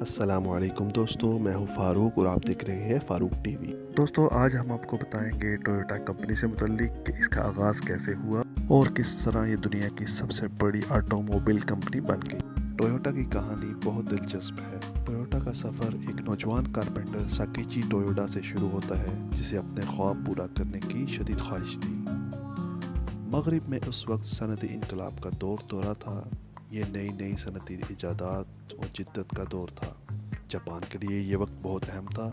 السلام علیکم دوستو، میں ہوں فاروق اور آپ دیکھ رہے ہیں فاروق ٹی وی۔ دوستو آج ہم آپ کو بتائیں گے ٹویوٹا کمپنی سے متعلق کہ اس کا آغاز کیسے ہوا اور کس طرح یہ دنیا کی سب سے بڑی آٹو موبائل کمپنی بن گئی۔ ٹویوٹا کی کہانی بہت دلچسپ ہے۔ ٹویوٹا کا سفر ایک نوجوان کارپینٹر ساکیچی ٹویوٹا سے شروع ہوتا ہے، جسے اپنے خواب پورا کرنے کی شدید خواہش تھی۔ مغرب میں اس وقت صنعتی انقلاب کا دور تھا۔ یہ نئی صنعتی ایجادات اور جدت کا دور تھا۔ جاپان کے لیے یہ وقت بہت اہم تھا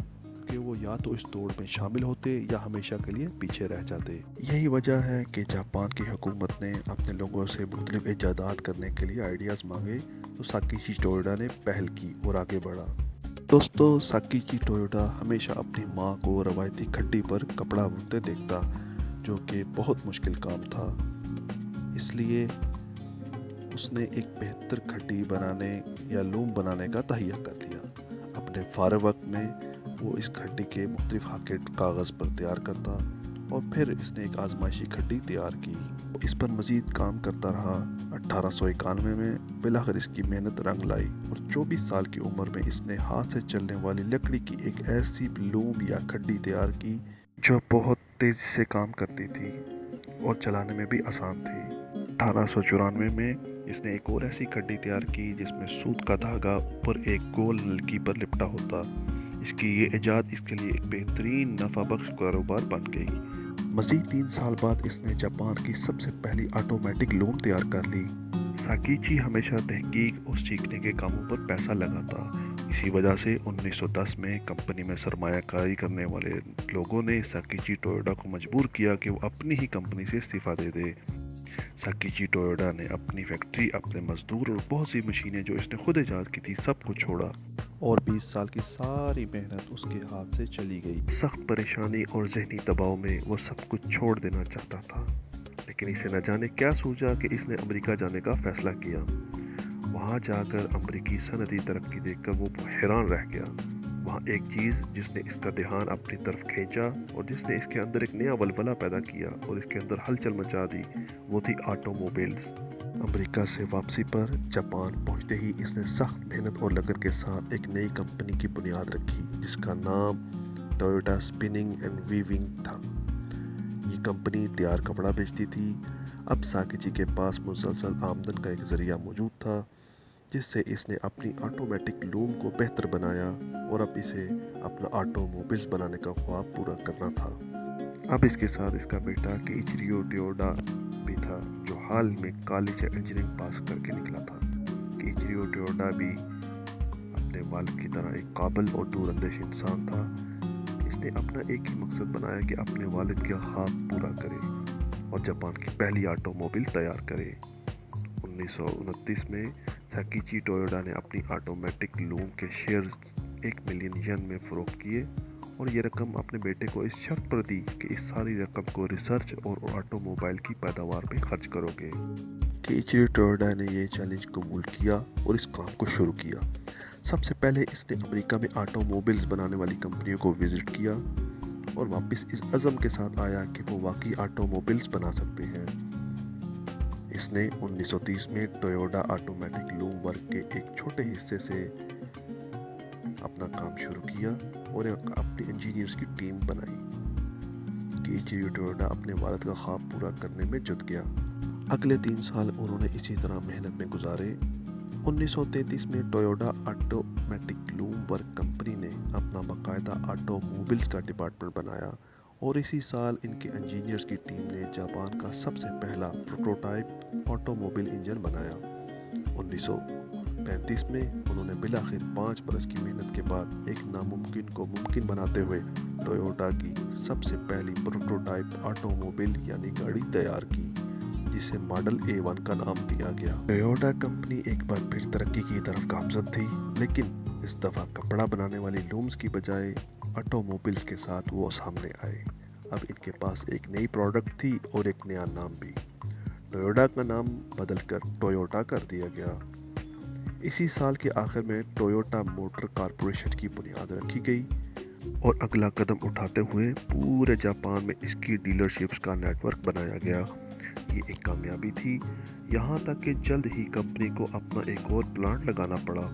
کہ وہ یا تو اس دوڑ میں شامل ہوتے یا ہمیشہ کے لیے پیچھے رہ جاتے۔ یہی وجہ ہے کہ جاپان کی حکومت نے اپنے لوگوں سے مختلف ایجادات کرنے کے لیے آئیڈیاز مانگے تو ساکیچی ٹویوٹا نے پہل کی اور آگے بڑھا۔ دوستو ساکیچی ٹویوٹا ہمیشہ اپنی ماں کو روایتی کھڈی پر کپڑا بنتے دیکھتا، جو کہ بہت مشکل کام تھا۔ اس لیے اس نے ایک بہتر کھڈی بنانے یا لوم بنانے کا تہیہ کر دیا۔ اپنے فارغ وقت میں وہ اس کھڈی کے مختلف خاکے کاغذ پر تیار کرتا اور پھر اس نے ایک آزمائشی کھڈی تیار کی۔ اس پر مزید کام کرتا رہا۔ 1891 میں بالآخر اس کی محنت رنگ لائی اور 24 سال کی عمر میں اس نے ہاتھ سے چلنے والی لکڑی کی ایک ایسی لوم یا کھڈی تیار کی جو بہت تیزی سے کام کرتی تھی اور چلانے میں بھی آسان تھی۔ 1894 میں اس نے ایک اور ایسی کھڈی تیار کی جس میں سوت کا دھاگا اوپر ایک گول نلکی پر لپٹا ہوتا۔ اس کی یہ ایجاد اس کے لیے ایک بہترین نفع بخش کاروبار بن گئی۔ مزید 3 سال بعد اس نے جاپان کی سب سے پہلی آٹومیٹک لوم تیار کر لی۔ ساکیچی ہمیشہ تحقیق اور سیکھنے کے کاموں پر پیسہ لگاتا۔ اسی وجہ سے 1910 میں کمپنی میں سرمایہ کاری کرنے والے لوگوں نے ساکیچی ٹویوٹا کو مجبور کیا کہ وہ اپنی ہی کمپنی سے استعفیٰ دے دے۔ ساکیچی ٹویوٹا نے اپنی فیکٹری، اپنے مزدور اور بہت سی مشینیں جو اس نے خود ایجاد کی تھی سب کو چھوڑا اور 20 سال کی ساری محنت اس کے ہاتھ سے چلی گئی۔ سخت پریشانی اور ذہنی دباؤ میں وہ سب کچھ چھوڑ دینا چاہتا تھا، لیکن اسے نہ جانے کیا سوچا کہ اس نے امریکہ جانے کا فیصلہ کیا۔ وہاں جا کر امریکی صنعتی ترقی دیکھ کر وہ حیران رہ گیا۔ وہاں ایک چیز جس نے اس کا دھیان اپنی طرف کھینچا اور جس نے اس کے اندر ایک نیا ولولہ پیدا کیا اور اس کے اندر ہلچل مچا دی، وہ تھی آٹو موبائلز۔ امریکہ سے واپسی پر جاپان پہنچتے ہی اس نے سخت محنت اور لگن کے ساتھ ایک نئی کمپنی کی بنیاد رکھی جس کا نام ٹویوٹا اسپننگ اینڈ ویونگ تھا۔ یہ کمپنی تیار کپڑا بیچتی تھی۔ اب ساکیچی کے پاس مسلسل آمدن کا ایک ذریعہ موجود تھا، جس سے اس نے اپنی آٹومیٹک لوم کو بہتر بنایا اور اب اسے اپنا آٹو موبائلز بنانے کا خواب پورا کرنا تھا۔ اب اس کے ساتھ اس کا بیٹا کیئیچیرو ٹویوٹا بھی تھا، جو حال میں کالج سے انجینئرنگ پاس کر کے نکلا تھا۔ کیئیچیرو ٹویوٹا بھی اپنے والد کی طرح ایک قابل اور دور اندیش انسان تھا۔ اس نے اپنا ایک ہی مقصد بنایا کہ اپنے والد کا خواب پورا کرے اور جاپان کی پہلی آٹو موبائل تیار کرے۔ 1929 میں ساکیچی ٹویوٹا نے اپنی آٹومیٹک لوم کے شیئرز 1 ملین ین میں فروخت کیے اور یہ رقم اپنے بیٹے کو اس شرط پر دی کہ اس ساری رقم کو ریسرچ اور آٹو موبائل کی پیداوار میں خرچ کرو گے۔ کیئیچیرو ٹویوٹا نے یہ چیلنج قبول کیا اور اس کام کو شروع کیا۔ سب سے پہلے اس نے امریکہ میں آٹو موبائلز بنانے والی کمپنیوں کو وزٹ کیا اور واپس اس عزم کے ساتھ آیا کہ وہ واقعی آٹو موبائلز بنا سکتے ہیں۔ اس نے 1930 میں ٹویوٹا آٹومیٹک لوم ورک کے ایک چھوٹے حصے سے اپنا کام شروع کیا اور اپنی انجینئرز کی ٹیم بنائی۔ کیئیچیرو ٹویوٹا اپنے والد کا خواب پورا کرنے میں جٹ گیا۔ اگلے 3 سال انہوں نے اسی طرح محنت میں گزارے۔ 1933 میں Toyota automatic loom work company نے اپنا باقاعدہ آٹو موبائلز کا ڈپارٹمنٹ بنایا اور اسی سال ان کے انجینئرز کی ٹیم نے جاپان کا سب سے پہلا پروٹوٹائپ آٹو موبائل انجن بنایا۔ 1935 میں انہوں نے بالآخر 5 برس کی محنت کے بعد ایک ناممکن کو ممکن بناتے ہوئے ٹویوٹا کی سب سے پہلی پروٹوٹائپ آٹو موبائل یعنی گاڑی تیار کی، جسے ماڈل A1 کا نام دیا گیا۔ ٹویوٹا کمپنی ایک بار پھر ترقی کی طرف گامزن تھی، لیکن اس دفعہ کپڑا بنانے والی لومز کی بجائے آٹو موبائلز کے ساتھ وہ سامنے آئے۔ اب ان کے پاس ایک نئی پروڈکٹ تھی اور ایک نیا نام بھی۔ ٹویوٹا کا نام بدل کر ٹویوٹا کر دیا گیا۔ اسی سال کے آخر میں ٹویوٹا موٹر کارپوریشن کی بنیاد رکھی گئی اور اگلا قدم اٹھاتے ہوئے پورے جاپان میں اس کی ڈیلرشپس کا نیٹ ورک بنایا گیا۔ یہ ایک کامیابی تھی، یہاں تک کہ جلد ہی کمپنی کو اپنا ایک اور پلانٹ لگانا پڑا۔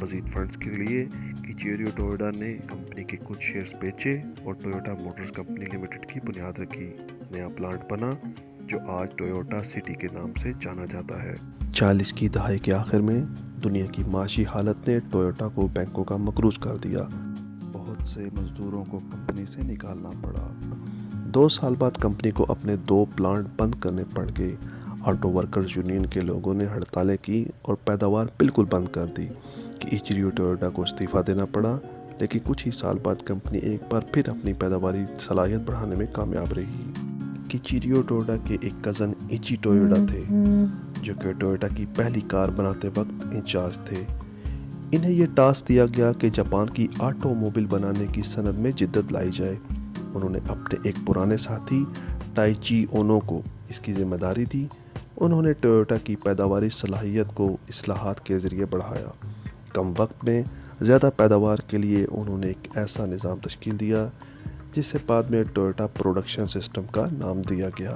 مزید فنڈز کے لیے کیچیریو ٹویوٹا نے کمپنی کے کچھ شیئرز بیچے اور ٹویوٹا موٹرز کمپنی لمیٹڈ کی بنیاد رکھی۔ نیا پلانٹ بنا جو آج ٹویوٹا سٹی کے نام سے جانا جاتا ہے۔ 40 کی دہائی کے آخر میں دنیا کی معاشی حالت نے ٹویوٹا کو بینکوں کا مقروض کر دیا۔ بہت سے مزدوروں کو کمپنی سے نکالنا پڑا۔ 2 سال بعد کمپنی کو اپنے 2 پلانٹ بند کرنے پڑ گئے۔ آٹو ورکرز یونین کے لوگوں نے ہڑتالیں کی اور پیداوار بالکل بند کر دی۔ کیچیریو ٹویوٹا کو استعفیٰ دینا پڑا، لیکن کچھ ہی سال بعد کمپنی ایک بار پھر اپنی پیداواری صلاحیت بڑھانے میں کامیاب رہی۔ کیچیریو ٹویوٹا کے ایک کزن ایچی ٹویوٹا تھے، جو کہ ٹویوٹا کی پہلی کار بناتے وقت انچارج تھے۔ انہیں یہ ٹاسک دیا گیا کہ جاپان کی آٹو موبائل بنانے کی صنعت میں جدت لائی جائے۔ انہوں نے اپنے ایک پرانے ساتھی ٹائچی اونو کو اس کی ذمہ داری دی۔ انہوں نے ٹویوٹا کی پیداواری صلاحیت کو اصلاحات کے ذریعے بڑھایا۔ کم وقت میں زیادہ پیداوار کے لیے انہوں نے ایک ایسا نظام تشکیل دیا جسے بعد میں ٹویوٹا پروڈکشن سسٹم کا نام دیا گیا۔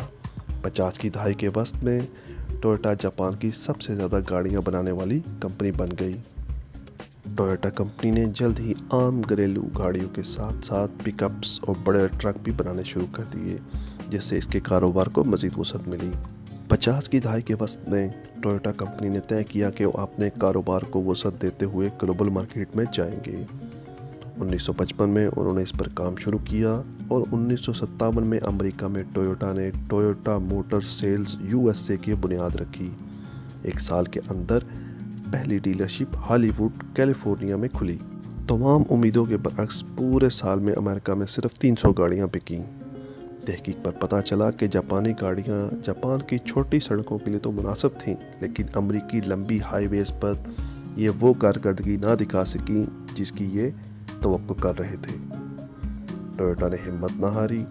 50 کی دہائی کے وسط میں ٹویوٹا جاپان کی سب سے زیادہ گاڑیاں بنانے والی کمپنی بن گئی۔ ٹویوٹا کمپنی نے جلد ہی عام گھریلو گاڑیوں کے ساتھ ساتھ پک اپس اور بڑے ٹرک بھی بنانے شروع کر دیے، جس سے اس کے کاروبار کو مزید وسعت ملی۔ 50 کی دہائی کے وسط میں ٹویوٹا کمپنی نے طے کیا کہ وہ اپنے کاروبار کو وسعت دیتے ہوئے گلوبل مارکیٹ میں جائیں گے۔ 1955 میں انہوں نے اس پر کام شروع کیا اور 1957 میں امریکہ میں ٹویوٹا نے ٹویوٹا موٹر سیلز USA کی بنیاد رکھی۔ 1 سال کے اندر پہلی ڈیلرشپ ہالی ووڈ، کیلیفورنیا میں کھلی۔ تمام امیدوں کے برعکس پورے سال میں امریکہ میں صرف 300 گاڑیاں بکیں۔ تحقیق پر پتہ چلا کہ جاپانی گاڑیاں جاپان کی چھوٹی سڑکوں کے لیے تو مناسب تھیں، لیکن امریکی لمبی ہائی ویز پر یہ وہ کارکردگی نہ دکھا سکیں جس کی یہ توقع کر رہے تھے۔ ٹویوٹا نے ہمت نہ ہاری،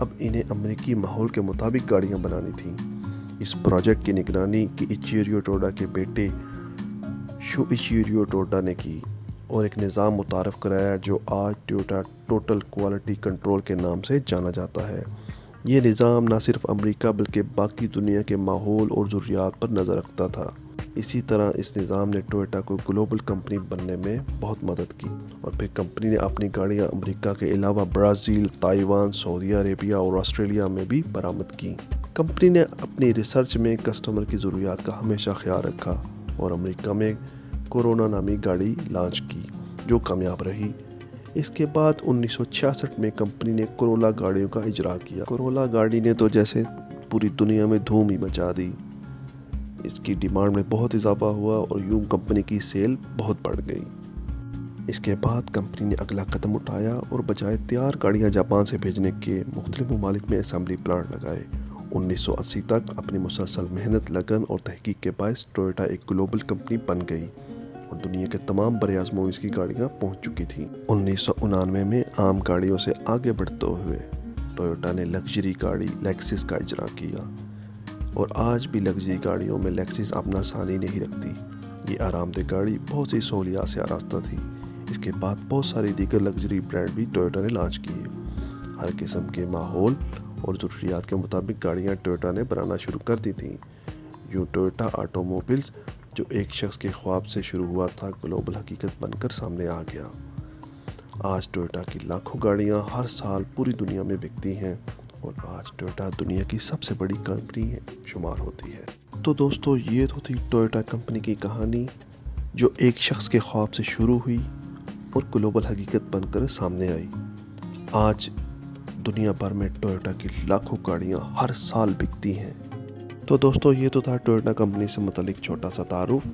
اب انہیں امریکی ماحول کے مطابق گاڑیاں بنانی تھیں۔ اس پروجیکٹ کی نگرانی کیچیریو ٹویوٹا کے بیٹے شوئچیرو ٹویوٹا نے کی اور ایک نظام متعارف کرایا جو آج ٹویوٹا ٹوٹل کوالٹی کنٹرول کے نام سے جانا جاتا ہے۔ یہ نظام نہ صرف امریکہ بلکہ باقی دنیا کے ماحول اور ضروریات پر نظر رکھتا تھا۔ اسی طرح اس نظام نے ٹویوٹا کو گلوبل کمپنی بننے میں بہت مدد کی اور پھر کمپنی نے اپنی گاڑیاں امریکہ کے علاوہ برازیل، تائیوان، سعودی عربیہ اور آسٹریلیا میں بھی برآمد کی۔ کمپنی نے اپنی ریسرچ میں کسٹمر کی ضروریات کا ہمیشہ خیال رکھا اور امریکہ میں کورونا نامی گاڑی لانچ کی جو کامیاب رہی۔ اس کے بعد 1966 میں کمپنی نے کرولا گاڑیوں کا اجرا کیا۔ کرولا گاڑی نے تو جیسے پوری دنیا میں دھوم ہی مچا دی۔ اس کی ڈیمانڈ میں بہت اضافہ ہوا اور یوں کمپنی کی سیل بہت بڑھ گئی۔ اس کے بعد کمپنی نے اگلا قدم اٹھایا اور بجائے تیار گاڑیاں جاپان سے بھیجنے کے مختلف ممالک میں اسمبلی پلانٹ لگائے۔ 1980 تک اپنی مسلسل محنت، لگن اور تحقیق کے باعث ٹویوٹا ایک گلوبل کمپنی بن گئی اور دنیا کے تمام براعظموں میں اس کی گاڑیاں پہنچ چکی تھیں۔ 1999 میں عام گاڑیوں سے آگے بڑھتے ہوئے ٹویوٹا نے لگژری گاڑی لیکسس کا اجرا کیا اور آج بھی لگژری گاڑیوں میں لیکسس اپنا ثانی نہیں رکھتی۔ یہ آرام دہ گاڑی بہت سی سہولیات سے آراستہ تھی۔ اس کے بعد بہت ساری دیگر لگژری برانڈ بھی ٹویوٹا نے لانچ کیے۔ ہر قسم کے ماحول اور ضروریات کے مطابق گاڑیاں ٹویوٹا نے بنانا شروع کر دی تھیں۔ یوں ٹویوٹا آٹو موبائلز جو ایک شخص کے خواب سے شروع ہوا تھا گلوبل حقیقت بن کر سامنے آ گیا۔ آج ٹویوٹا کی لاکھوں گاڑیاں ہر سال پوری دنیا میں بکتی ہیں اور آج ٹویوٹا دنیا کی سب سے بڑی کمپنی شمار ہوتی ہے۔ تو دوستو یہ تو تھی ٹویوٹا کمپنی کی کہانی جو ایک شخص کے خواب سے شروع ہوئی اور گلوبل حقیقت بن کر سامنے آئی۔ آج دنیا بھر میں ٹویوٹا کی لاکھوں گاڑیاں ہر سال بکتی ہیں۔ تو دوستو یہ تو تھا ٹویوٹا کمپنی سے متعلق چھوٹا سا تعارف۔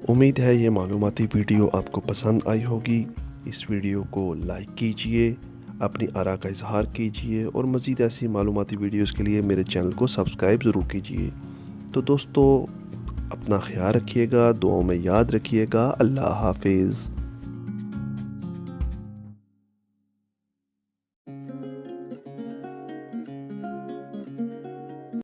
امید ہے یہ معلوماتی ویڈیو آپ کو پسند آئی ہوگی۔ اس ویڈیو کو لائک کیجئے، اپنی آراء کا اظہار کیجئے اور مزید ایسی معلوماتی ویڈیوز کے لیے میرے چینل کو سبسکرائب ضرور کیجئے۔ تو دوستو اپنا خیال رکھیے گا، دعاؤں میں یاد رکھیے گا۔ اللہ حافظ۔